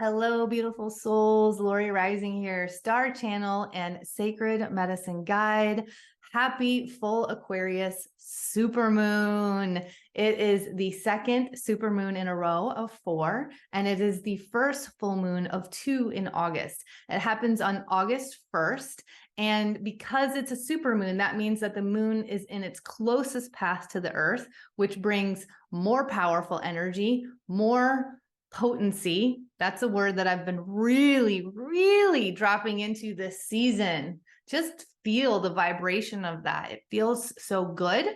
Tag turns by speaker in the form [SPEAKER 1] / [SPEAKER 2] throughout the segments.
[SPEAKER 1] Hello, beautiful souls. Lori Rising here, Star Channel and Sacred Medicine Guide. Happy full Aquarius supermoon. It is the second supermoon in a row of 4, and it is the first full moon of 2 in August. It happens on August 1st. And because it's a supermoon, that means that the moon is in its closest path to the earth, which brings more powerful energy, more potency. That's a word that I've been really dropping into this season. Just feel the vibration of that. It feels so good.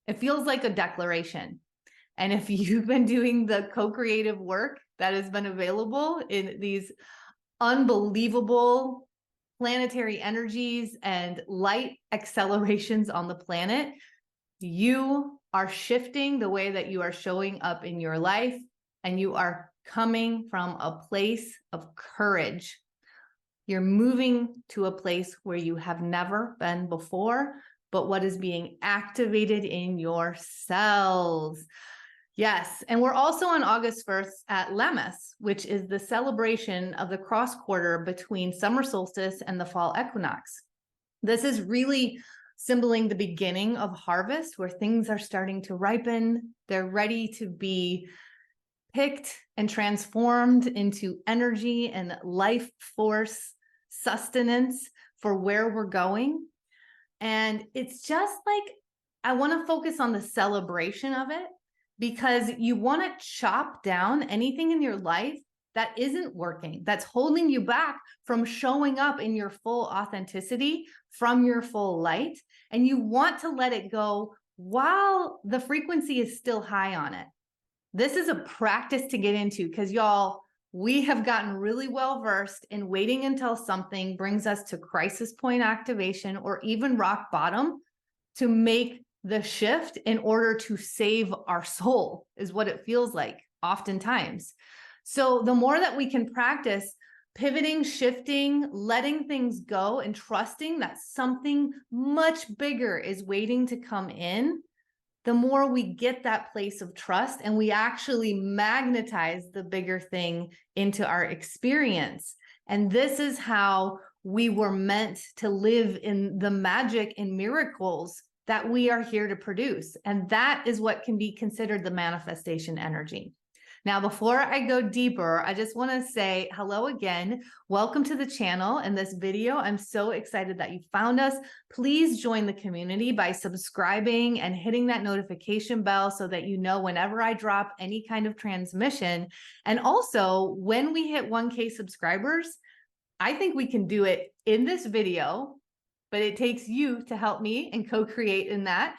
[SPEAKER 1] It feels like a declaration. And if you've been doing the co-creative work that has been available in these unbelievable planetary energies and light accelerations on the planet, you are shifting the way that you are showing up in your life, and you are coming from a place of courage. You're moving to a place where you have never been before, but what is being activated in your cells. Yes, and we're also on August 1st at Lemmas, which is the celebration of the cross quarter between summer solstice and the fall equinox. This is really symboling the beginning of harvest, where things are starting to ripen. They're ready to be picked and transformed into energy and life force sustenance for where we're going. And it's just like, I want to focus on the celebration of it, because you want to chop down anything in your life that isn't working, that's holding you back from showing up in your full authenticity, from your full light. And you want to let it go while the frequency is still high on it. This is a practice to get into, because y'all, we have gotten really well versed in waiting until something brings us to crisis point activation or even rock bottom to make the shift in order to save our soul, is what it feels like oftentimes. So the more that we can practice pivoting, shifting, letting things go, and trusting that something much bigger is waiting to come in, the more we get that place of trust and we actually magnetize the bigger thing into our experience. And this is how we were meant to live in the magic and miracles that we are here to produce. And that is what can be considered the manifestation energy. Now, before I go deeper, I just want to say hello again. Welcome to the channel and this video. I'm so excited that you found us. Please join the community by subscribing and hitting that notification bell so that you know whenever I drop any kind of transmission. And also, when we hit 1K subscribers, I think we can do it in this video, but it takes you to help me and co-create in that.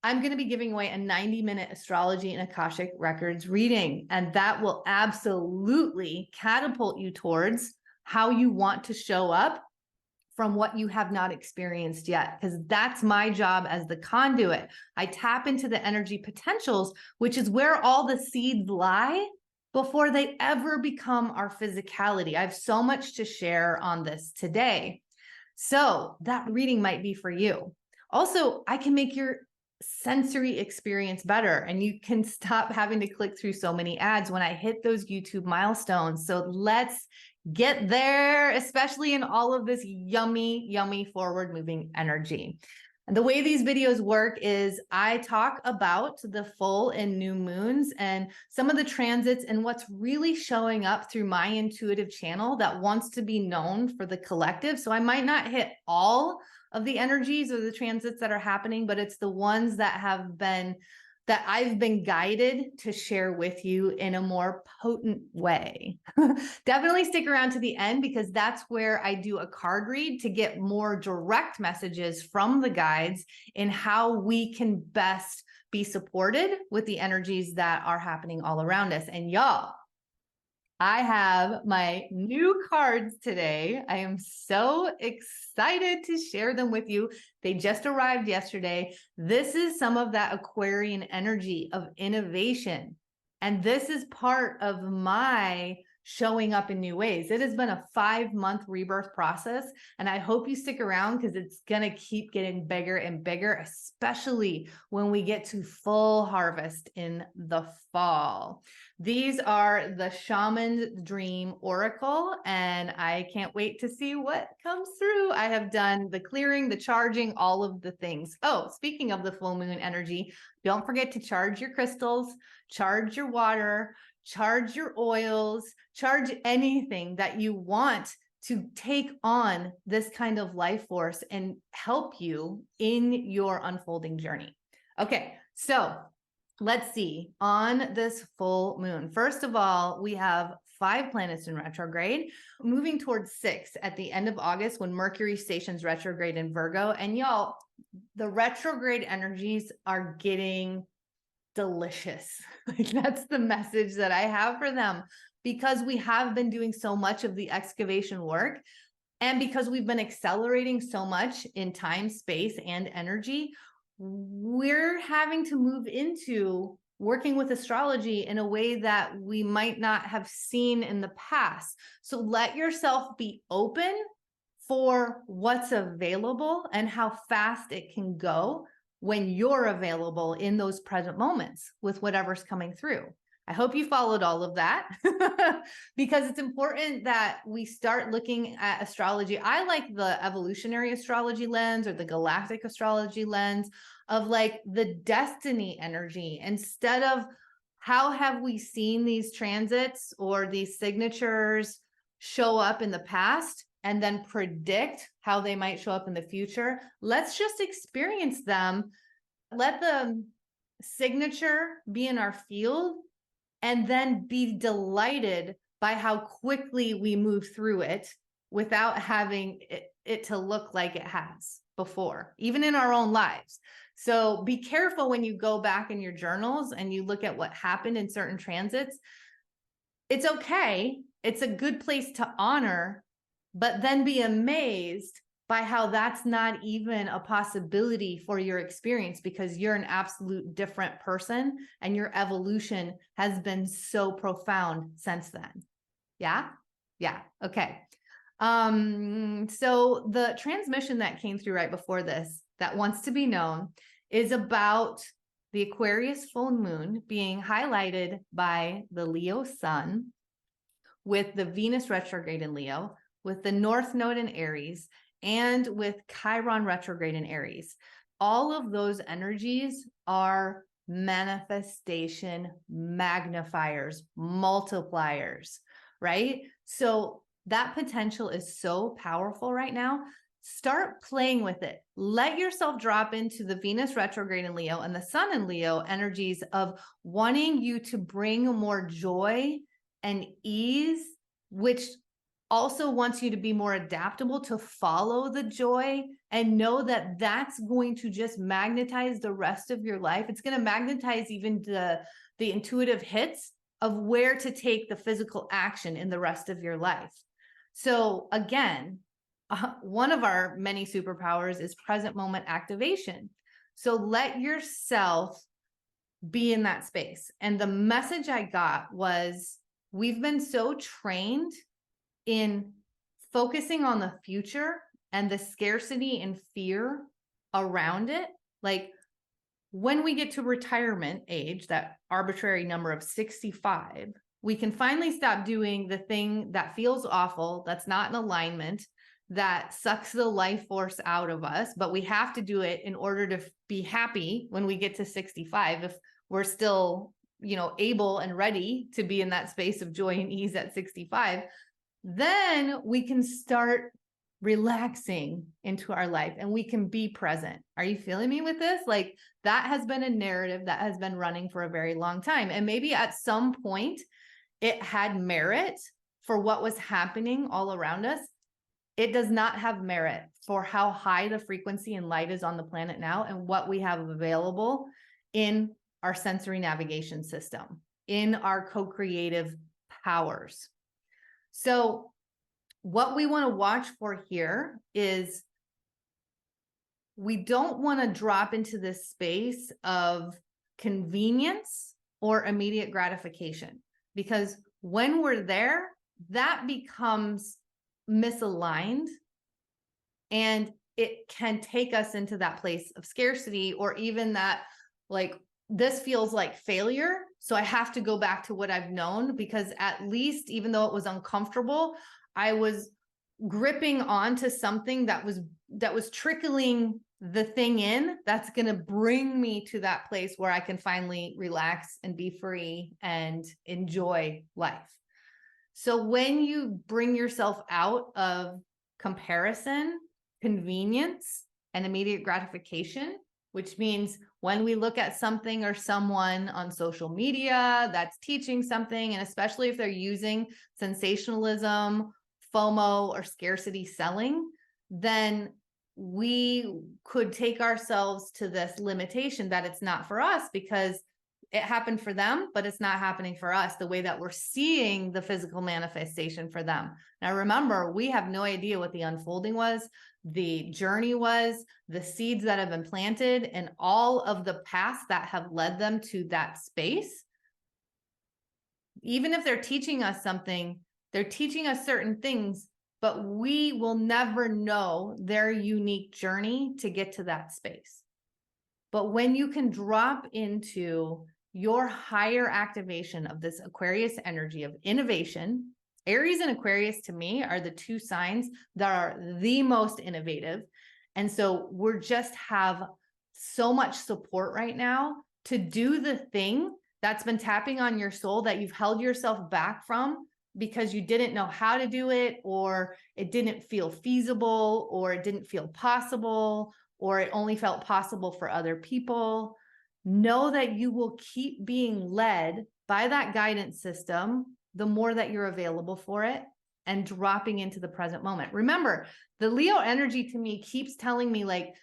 [SPEAKER 1] I'm going to be giving away a 90-minute astrology and Akashic records reading, and that will absolutely catapult you towards how you want to show up from what you have not experienced yet, because that's my job as the conduit. I tap into the energy potentials, which is where all the seeds lie before they ever become our physicality. I have so much to share on this today. So that reading might be for you. Also, I can make your sensory experience better, and you can stop having to click through so many ads when I hit those YouTube milestones. So let's get there, especially in all of this yummy forward moving energy. And the way these videos work is I talk about the full and new moons and some of the transits and what's really showing up through my intuitive channel that wants to be known for the collective. So I might not hit all of the energies or the transits that are happening, but it's the ones that I've been guided to share with you in a more potent way. Definitely stick around to the end, because that's where I do a card read to get more direct messages from the guides in how we can best be supported with the energies that are happening all around us. And y'all, I have my new cards today. I am so excited to share them with you. They just arrived yesterday. This is some of that Aquarian energy of innovation. And this is part of my showing up in new ways. It has been a 5-month rebirth process, and I hope you stick around because it's going to keep getting bigger and bigger, especially when we get to full harvest in the fall. These are the Shaman's Dream Oracle, and I can't wait to see what comes through. I have done the clearing, the charging, all of the things. Oh, speaking of the full moon energy, don't forget to charge your crystals, charge your water, charge your oils, charge anything that you want to take on this kind of life force and help you in your unfolding journey. Okay, so let's see on this full moon. First of all, we have 5 planets in retrograde, moving towards 6 at the end of August when Mercury stations retrograde in Virgo. And y'all, the retrograde energies are getting delicious. Like, that's the message that I have for them, because we have been doing so much of the excavation work, and because we've been accelerating so much in time, space, and energy, we're having to move into working with astrology in a way that we might not have seen in the past. So let yourself be open for what's available and how fast it can go when you're available in those present moments with whatever's coming through. I hope you followed all of that because it's important that we start looking at astrology. I like the evolutionary astrology lens or the galactic astrology lens of like the destiny energy, instead of how have we seen these transits or these signatures show up in the past and then predict how they might show up in the future. Let's just experience them. Let the signature be in our field, and then be delighted by how quickly we move through it without having it to look like it has before, even in our own lives. So be careful when you go back in your journals and you look at what happened in certain transits. It's okay. It's a good place to honor, but then be amazed by how that's not even a possibility for your experience, because you're an absolute different person and your evolution has been so profound since then. Yeah? Yeah. Okay. So the transmission that came through right before this that wants to be known is about the Aquarius full moon being highlighted by the Leo sun, with the Venus retrograde in Leo, with the North Node in Aries, and with Chiron retrograde in Aries. All of those energies are manifestation magnifiers, multipliers, right? So that potential is so powerful right now. Start playing with it. Let yourself drop into the Venus retrograde in Leo and the Sun in Leo energies of wanting you to bring more joy and ease, which also wants you to be more adaptable, to follow the joy and know that that's going to just magnetize the rest of your life. It's going to magnetize even the intuitive hits of where to take the physical action in the rest of your life. So again, one of our many superpowers is present moment activation. So let yourself be in that space. And the message I got was, we've been so trained in focusing on the future and the scarcity and fear around it. Like when we get to retirement age, that arbitrary number of 65, we can finally stop doing the thing that feels awful, that's not in alignment, that sucks the life force out of us, but we have to do it in order to be happy when we get to 65. If we're still, able and ready to be in that space of joy and ease at 65, then we can start relaxing into our life and we can be present. Are you feeling me with this? Like, that has been a narrative that has been running for a very long time. And maybe at some point it had merit for what was happening all around us. It does not have merit for how high the frequency and light is on the planet now and what we have available in our sensory navigation system, in our co-creative powers. So what we want to watch for here is, we don't want to drop into this space of convenience or immediate gratification, because when we're there, that becomes misaligned, and it can take us into that place of scarcity, or even that, like, this feels like failure, so I have to go back to what I've known, because at least, even though it was uncomfortable, I was gripping onto something that was trickling the thing in, that's going to bring me to that place where I can finally relax and be free and enjoy life. So when you bring yourself out of comparison, convenience, and immediate gratification, which means when we look at something or someone on social media that's teaching something, and especially if they're using sensationalism, FOMO, or scarcity selling, then we could take ourselves to this limitation that it's not for us because it happened for them, but it's not happening for us the way that we're seeing the physical manifestation for them. Now, remember, we have no idea what the unfolding was, the journey was, the seeds that have been planted, and all of the paths that have led them to that space. Even if they're teaching us something, they're teaching us certain things, but we will never know their unique journey to get to that space. But when you can drop into your higher activation of this Aquarius energy of innovation, Aries and Aquarius to me are the two signs that are the most innovative. And so we're just have so much support right now to do the thing that's been tapping on your soul that you've held yourself back from because you didn't know how to do it, or it didn't feel feasible, or it didn't feel possible, or it only felt possible for other people. Know that you will keep being led by that guidance system the more that you're available for it and dropping into the present moment. Remember, the Leo energy to me keeps telling me, like,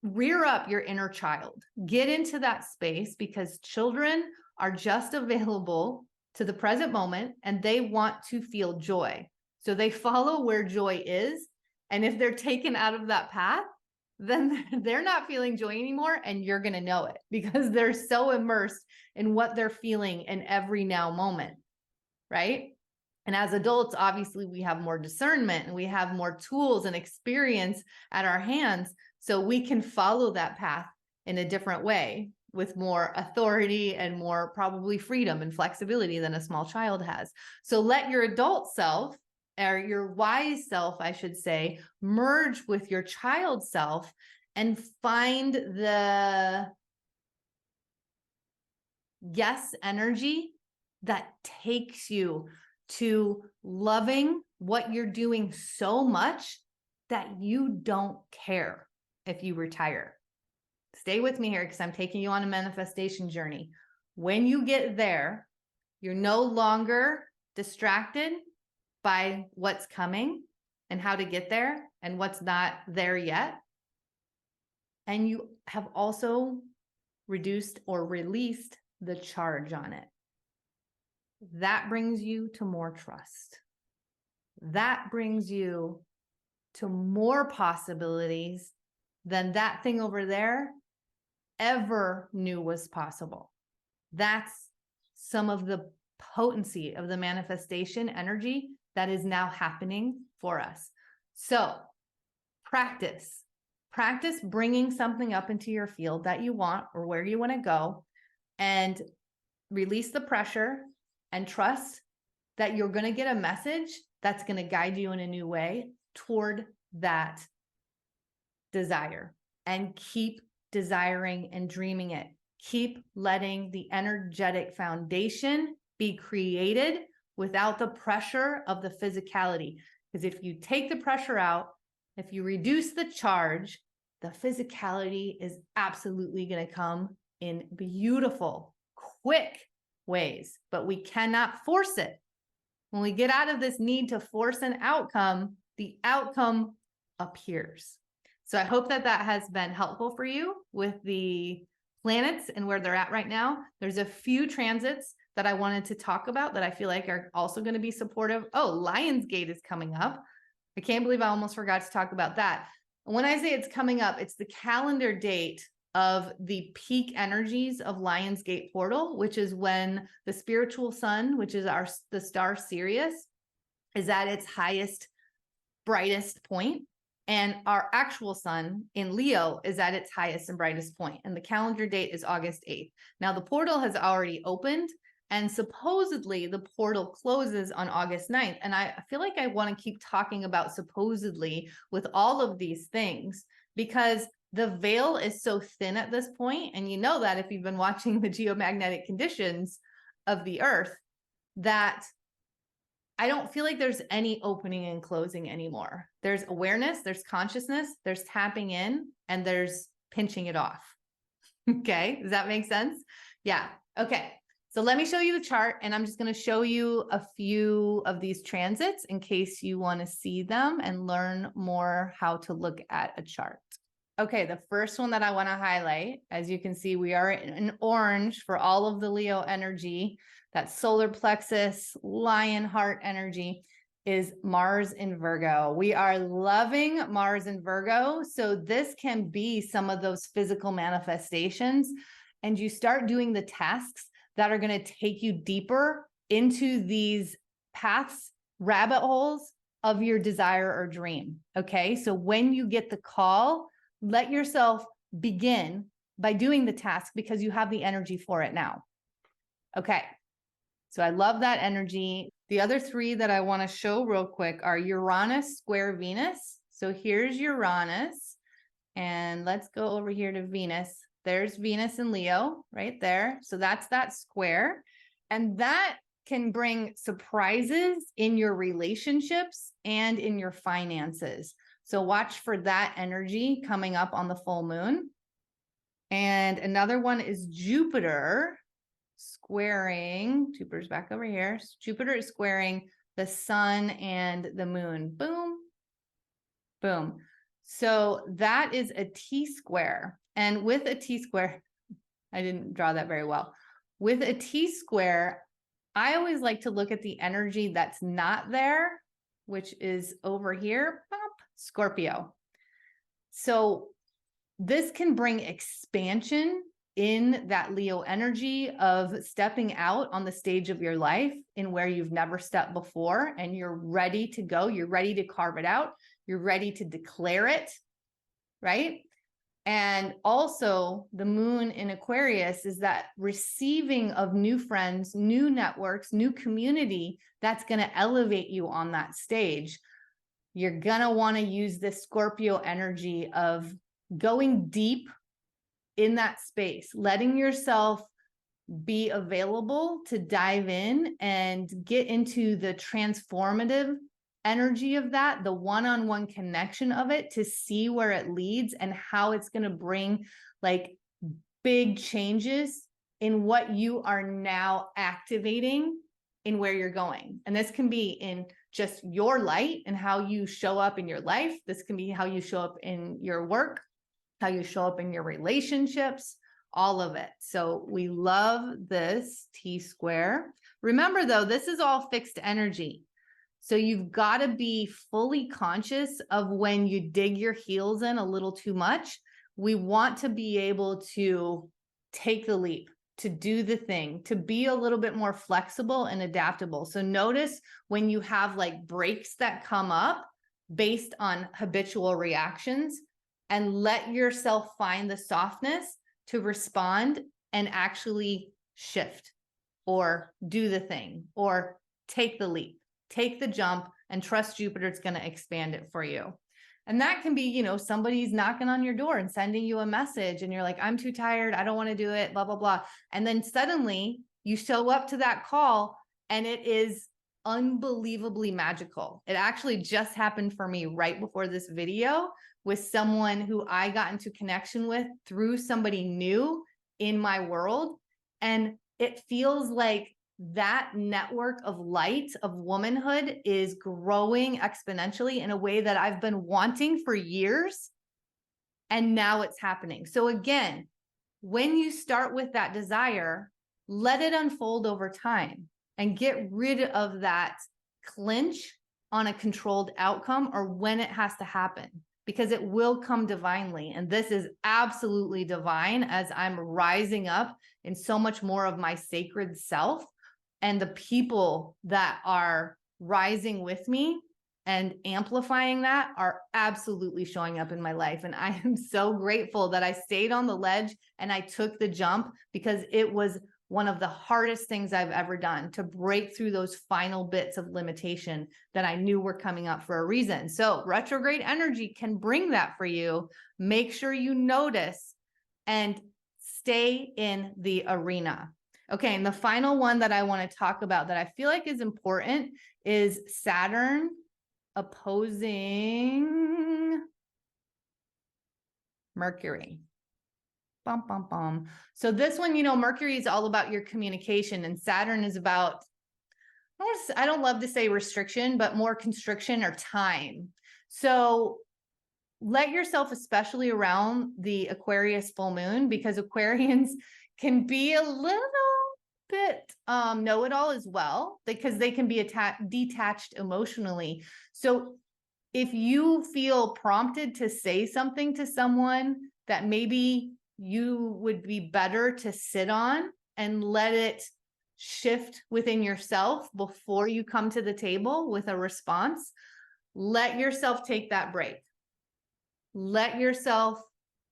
[SPEAKER 1] rear up your inner child, get into that space, because children are just available to the present moment and they want to feel joy. So they follow where joy is. And if they're taken out of that path, then they're not feeling joy anymore, and you're going to know it because they're so immersed in what they're feeling in every now moment, right? And as adults, obviously, we have more discernment and we have more tools and experience at our hands, so we can follow that path in a different way with more authority and more probably freedom and flexibility than a small child has. So let your adult self, or your wise self, I should say, merge with your child self and find the yes energy that takes you to loving what you're doing so much that you don't care if you retire. Stay with me here because I'm taking you on a manifestation journey. When you get there, you're no longer distracted by what's coming and how to get there and what's not there yet. And you have also reduced or released the charge on it. That brings you to more trust. That brings you to more possibilities than that thing over there ever knew was possible. That's some of the potency of the manifestation energy that is now happening for us. So practice bringing something up into your field that you want or where you want to go, and release the pressure and trust that you're going to get a message that's going to guide you in a new way toward that desire, and keep desiring and dreaming it. Keep letting the energetic foundation be created without the pressure of the physicality. Because if you take the pressure out, if you reduce the charge, the physicality is absolutely going to come in beautiful, quick ways, but we cannot force it. When we get out of this need to force an outcome, the outcome appears. So I hope that that has been helpful for you with the planets and where they're at right now. There's a few transits that I wanted to talk about that I feel like are also going to be supportive. Oh, Lionsgate is coming up. I can't believe I almost forgot to talk about that. When I say it's coming up, it's the calendar date of the peak energies of Lionsgate portal, which is when the spiritual sun, which is the star Sirius, is at its highest, brightest point, and our actual sun in Leo is at its highest and brightest point, and the calendar date is August 8th. Now the portal has already opened, and supposedly the portal closes on August 9th. And I feel like I want to keep talking about supposedly with all of these things, because the veil is so thin at this point, and you know that if you've been watching the geomagnetic conditions of the earth, that I don't feel like there's any opening and closing anymore. There's awareness, there's consciousness, there's tapping in, and there's pinching it off. Okay, does that make sense? Yeah, okay. So let me show you the chart, and I'm just going to show you a few of these transits in case you want to see them and learn more how to look at a chart. Okay, the first one that I want to highlight, as you can see, we are in orange for all of the Leo energy. That solar plexus, lion heart energy is Mars in Virgo. We are loving Mars in Virgo. So this can be some of those physical manifestations, and you start doing the tasks that are going to take you deeper into these paths, rabbit holes of your desire or dream. Okay. So when you get the call, let yourself begin by doing the task because you have the energy for it now. Okay. So I love that energy. The other three that I want to show real quick are Uranus square Venus. So here's Uranus, and let's go over here to Venus. There's Venus in Leo right there. So that's that square. And that can bring surprises in your relationships and in your finances. So watch for that energy coming up on the full moon. And another one is Jupiter squaring, Jupiter's back over here. Jupiter is squaring the sun and the moon. Boom, boom. So that is a T-square. And with a T-square, I didn't draw that very well. With a T-square, I always like to look at the energy that's not there, which is over here, pop, Scorpio. So this can bring expansion in that Leo energy of stepping out on the stage of your life in where you've never stepped before, and you're ready to go. You're ready to carve it out. You're ready to declare it, right? And also the moon in Aquarius is that receiving of new friends, new networks, new community that's going to elevate you on that stage. You're going to want to use this Scorpio energy of going deep in that space, letting yourself be available to dive in and get into the transformative energy of that, the one-on-one connection of it, to see where it leads and how it's going to bring like big changes in what you are now activating in where you're going. And this can be in just your light and how you show up in your life. This can be how you show up in your work, how you show up in your relationships, all of it. So we love this T-square. Remember though, this is all fixed energy. So you've got to be fully conscious of when you dig your heels in a little too much. We want to be able to take the leap, to do the thing, to be a little bit more flexible and adaptable. So notice when you have like breaks that come up based on habitual reactions, and let yourself find the softness to respond and actually shift or do the thing or take the leap. Take the jump and trust Jupiter's going to expand it for you. And that can be, you know, somebody's knocking on your door and sending you a message and you're like, I'm too tired. I don't want to do it, blah, blah, blah. And then suddenly you show up to that call and it is unbelievably magical. It actually just happened for me right before this video with someone who I got into connection with through somebody new in my world. And it feels like that network of light of womanhood is growing exponentially in a way that I've been wanting for years. And now it's happening. So again, when you start with that desire, let it unfold over time and get rid of that clinch on a controlled outcome or when it has to happen. because it will come divinely. And this is absolutely divine as I'm rising up in so much more of my sacred self, and the people that are rising with me and amplifying that are absolutely showing up in my life. And I am so grateful that I stayed on the ledge and I took the jump, because it was one of the hardest things I've ever done to break through those final bits of limitation that I knew were coming up for a reason. So retrograde energy can bring that for you. Make sure you notice and stay in the arena. Okay, and the final one that I want to talk about that I feel like is important is Saturn opposing Mercury. Bum, bum, bum. So this one, you know, Mercury is all about your communication, and Saturn is about, I don't love to say restriction, but more constriction or time. So let yourself, especially around the Aquarius full moon, because Aquarians can be a little bit know-it-all as well, because they can be detached emotionally. So if you feel prompted to say something to someone that maybe you would be better to sit on and let it shift within yourself before you come to the table with a response, let yourself take that break. Let yourself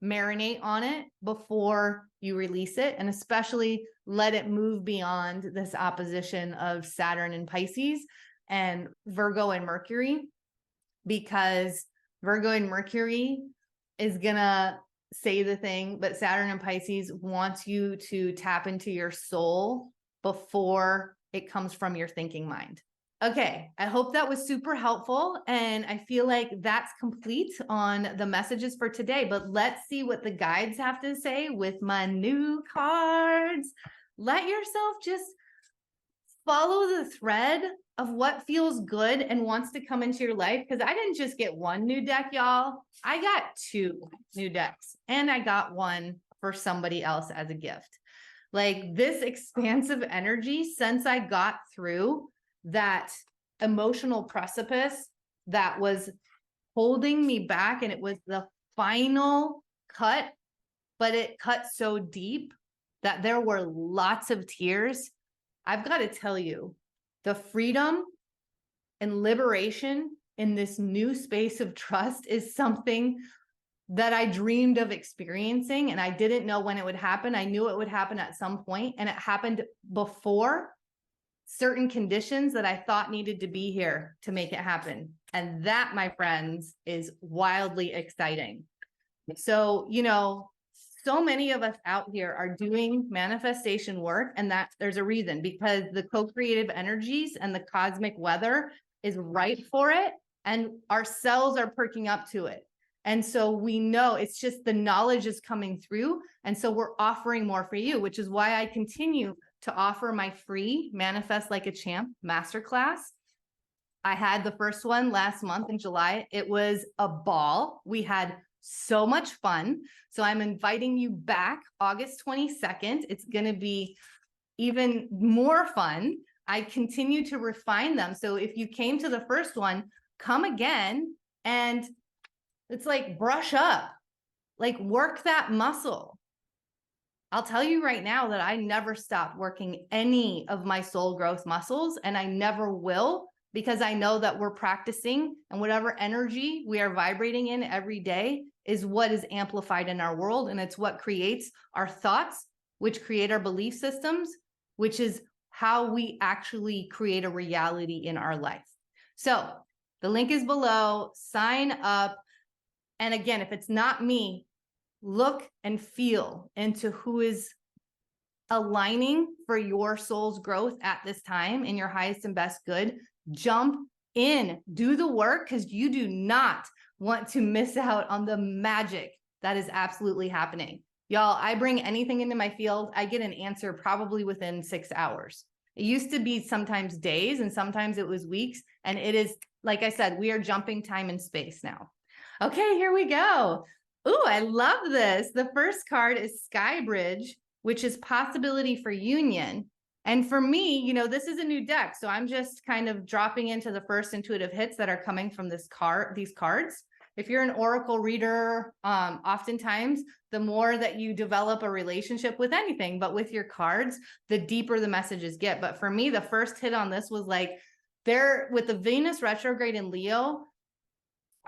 [SPEAKER 1] marinate on it before you release it, and especially let it move beyond this opposition of Saturn and Pisces and Virgo and Mercury, because Virgo and Mercury is gonna say the thing, but Saturn and Pisces wants you to tap into your soul before it comes from your thinking mind. Okay, I hope that was super helpful, and I feel like that's complete on the messages for today, but let's see what the guides have to say with my new cards. Let yourself just follow the thread of what feels good and wants to come into your life, because I didn't just get one new deck, y'all. I got 2 new decks, and I got one for somebody else as a gift. Like, this expansive energy, since I got through that emotional precipice that was holding me back, and it was the final cut, but it cut so deep that there were lots of tears. I've got to tell you, the freedom and liberation in this new space of trust is something that I dreamed of experiencing, and I didn't know when it would happen. I knew it would happen at some point, and it happened before certain conditions that I thought needed to be here to make it happen. And that, my friends, is wildly exciting. So, you know, so many of us out here are doing manifestation work, and that there's a reason, because the co-creative energies and the cosmic weather is right for it, and our cells are perking up to it. And so we know it's just the knowledge is coming through. And so we're offering more for you, which is why I continue to offer my free Manifest Like a Champ masterclass. I had the first one last month in July. It was a ball. We had so much fun. So I'm inviting you back August 22nd. It's going to be even more fun. I continue to refine them. So if you came to the first one, come again, and it's like brush up, like work that muscle. I'll tell you right now that I never stopped working any of my soul growth muscles, and I never will, because I know that we're practicing, and whatever energy we are vibrating in every day is what is amplified in our world. And it's what creates our thoughts, which create our belief systems, which is how we actually create a reality in our life. So the link is below. Sign up. And again, if it's not me, look and feel into who is aligning for your soul's growth at this time in your highest and best good. Jump in, do the work, because you do not want to miss out on the magic that is absolutely happening. Y'all, I bring anything into my field, I get an answer probably within 6 hours. It used to be sometimes days, and sometimes it was weeks. And it is, like I said, we are jumping time and space now. Okay, here we go. Ooh, I love this. The first card is Sky Bridge, which is possibility for union. And for me, you know, this is a new deck. So I'm just kind of dropping into the first intuitive hits that are coming from this card, these cards. if you're an oracle reader, oftentimes the more that you develop a relationship with anything, but with your cards, the deeper the messages get. But for me, the first hit on this was like, there with the Venus retrograde in Leo,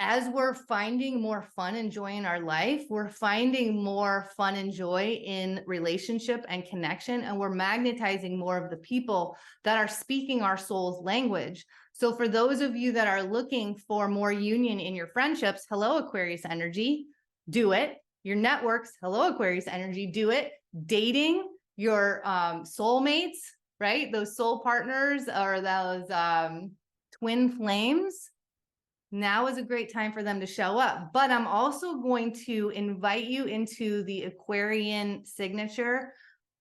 [SPEAKER 1] as we're finding more fun and joy in our life, we're finding more fun and joy in relationship and connection, and we're magnetizing more of the people that are speaking our soul's language. So for those of you that are looking for more union in your friendships, hello, Aquarius energy, do it. Your networks, hello, Aquarius energy, do it. Dating your soulmates, right? Those soul partners or those twin flames, now is a great time for them to show up. But I'm also going to invite you into the Aquarian signature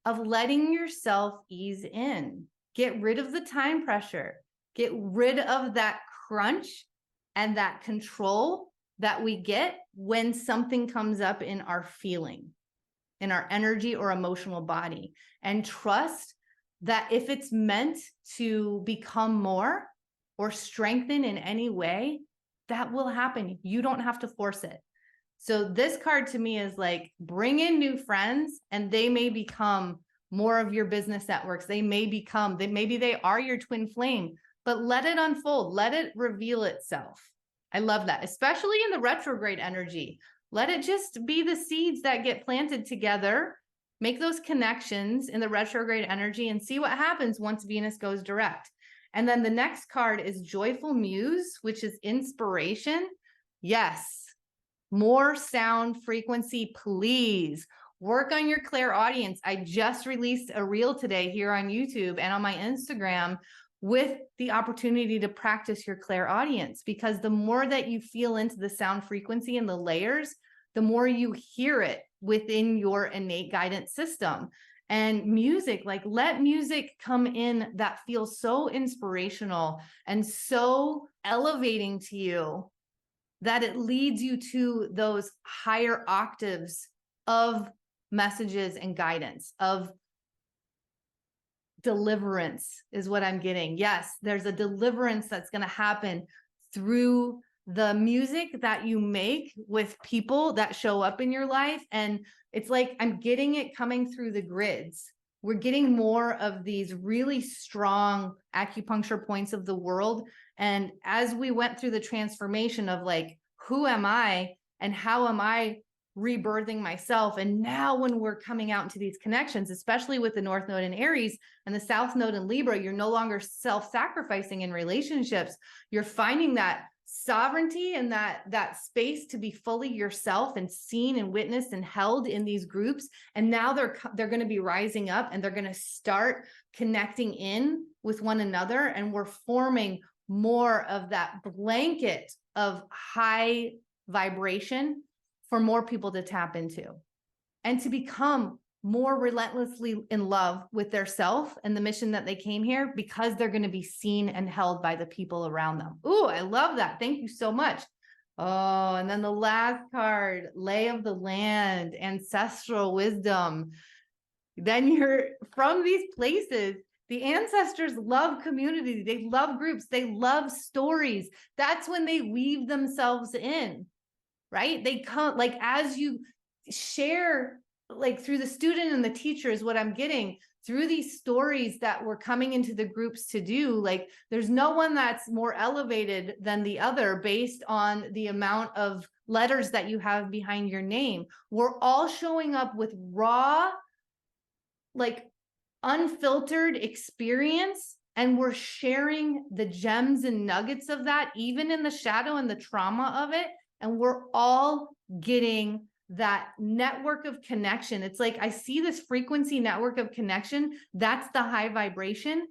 [SPEAKER 1] of letting yourself ease in. Get rid of the time pressure. Get rid of that crunch and that control that we get when something comes up in our feeling, in our energy or emotional body. And trust that if it's meant to become more or strengthen in any way, that will happen. You don't have to force it. So this card to me is like, bring in new friends and they may become more of your business networks. They may become, maybe they are your twin flame, but let it unfold. Let it reveal itself. I love that, especially in the retrograde energy. Let it just be the seeds that get planted together. Make those connections in the retrograde energy and see what happens once Venus goes direct. And then the next card is Joyful Muse, which is inspiration. Yes, more sound frequency, please. Work on your clairaudience. I just released a reel today here on YouTube and on my Instagram with the opportunity to practice your clairaudience, because the more that you feel into the sound frequency and the layers, the more you hear it within your innate guidance system. And music, like let music come in that feels so inspirational and so elevating to you that it leads you to those higher octaves of messages and guidance, of deliverance is what I'm getting. Yes, there's a deliverance that's going to happen through the music that you make with people that show up in your life. And it's like, I'm getting it coming through the grids. We're getting more of these really strong acupuncture points of the world. And as we went through the transformation of like, who am I and how am I rebirthing myself? And now when we're coming out into these connections, especially with the North Node in Aries and the South Node in Libra, you're no longer self-sacrificing in relationships. You're finding that sovereignty and that space to be fully yourself and seen and witnessed and held in these groups. And now they're going to be rising up and they're going to start connecting in with one another. And we're forming more of that blanket of high vibration for more people to tap into and to become more relentlessly in love with their self and the mission that they came here, because they're going to be seen and held by the people around them. Ooh, I love that. Thank you so much. Oh, and then the last card, Lay of the Land, ancestral wisdom. Then you're from these places. The ancestors love community. They love groups. They love stories. That's when they weave themselves in, right? They come like as you share, like through the student and the teacher is what I'm getting through these stories that we're coming into the groups to do. Like there's no one that's more elevated than the other based on the amount of letters that you have behind your name. We're all showing up with raw, like unfiltered experience, and we're sharing the gems and nuggets of that, even in the shadow and the trauma of it. And we're all getting that network of connection. It's like, I see this frequency network of connection. That's the high vibration.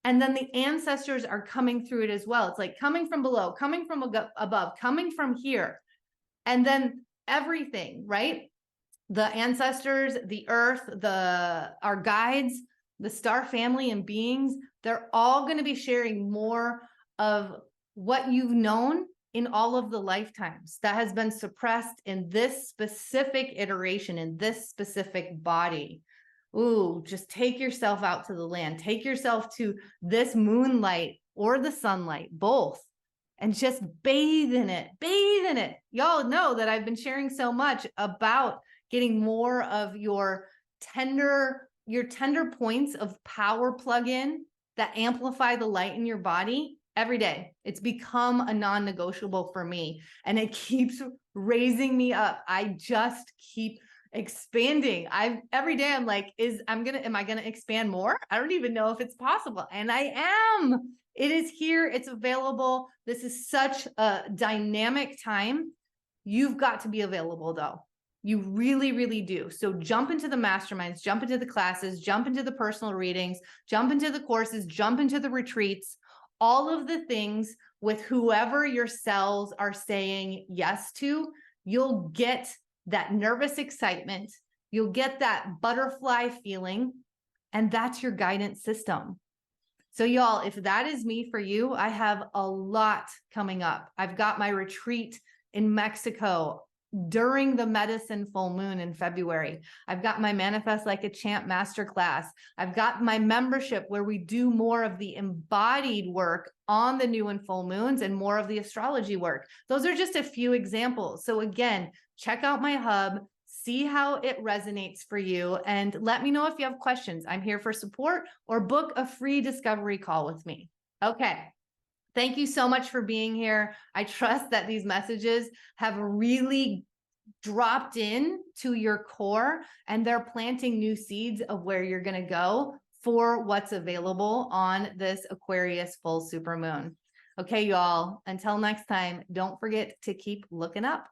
[SPEAKER 1] And then the ancestors are coming through it as well. It's like coming from below, coming from above, coming from here. And then everything, right? The ancestors, the earth, our guides, the star family and beings, they're all going to be sharing more of what you've known in all of the lifetimes that has been suppressed in this specific iteration, in this specific body. Ooh, just take yourself out to the land. Take yourself to this moonlight or the sunlight, both. and just bathe in it. Bathe in it. Y'all know that I've been sharing so much about getting more of your tender points of power plug in that amplify the light in your body every day. It's become a non-negotiable for me, and it keeps raising me up. I just keep expanding. Every day I'm like, am I gonna expand more? I don't even know if it's possible. And I am. It is here. It's available. This is such a dynamic time. You've got to be available though. You really, really do. So jump into the masterminds, jump into the classes, jump into the personal readings, jump into the courses, jump into the retreats, all of the things with whoever your cells are saying yes to. You'll get that nervous excitement. You'll get that butterfly feeling, and that's your guidance system. So y'all, if that is me for you, I have a lot coming up. I've got my retreat in Mexico during the medicine full moon in February. I've got my Manifest Like a Champ masterclass. I've got my membership where we do more of the embodied work on the new and full moons and more of the astrology work. Those are just a few examples. So again, check out my hub, see how it resonates for you, and let me know if you have questions. I'm here for support, or book a free discovery call with me. Okay. Thank you so much for being here. I trust that these messages have really dropped in to your core, and they're planting new seeds of where you're going to go for what's available on this Aquarius full supermoon. Okay, y'all, until next time, don't forget to keep looking up.